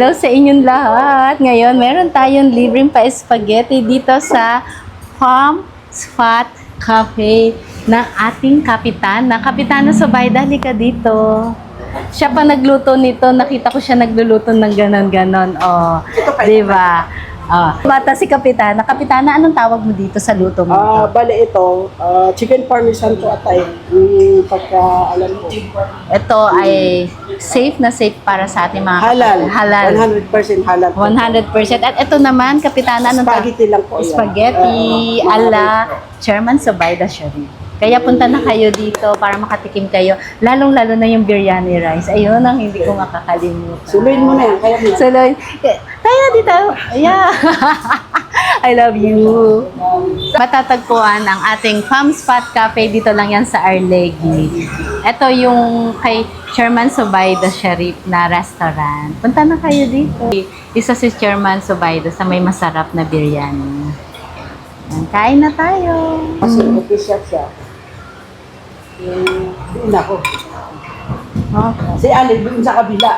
Hello sa inyong lahat. Ngayon, meron tayong libreng pa-spaghetti dito sa Palm Spot Cafe ng ating kapitan. Kapitana Sobayda, halika dito. Siya pa nagluto nito. Nakita ko siya nagluluto ng ganon-ganon. Oh, di ba? Oh. Bata si Kapitana. Kapitana, anong tawag mo dito sa luto mo? Bale ito, chicken parmesan to atay. Pagka alam ko. Ito ay safe na safe para sa ating mga Halal. halal. 100% halal. 100%. At ito naman, Kapitana, anong Spaghetti lang po yan. Spaghetti ala Chairman Sobayda Sharif. Kaya punta na kayo dito para makatikim kayo. Lalong-lalo na yung biryani rice. Ayun ang hindi ko makakalimutan. Suluin mo na yan. Kaya mo. Suloy. Kaya dito. Yeah. I love you. Matatagpuan ang ating Palm Spot Cafe. Dito lang yan sa Arlegui. Ito yung kay Chairman Sobayda Sharif na restaurant. Punta na kayo dito. Isa si Chairman Sobayda sa may masarap na biryani. Kain na tayo. Kasi official siya. Doon ako. Oh. Si Ali, doon sa kabila.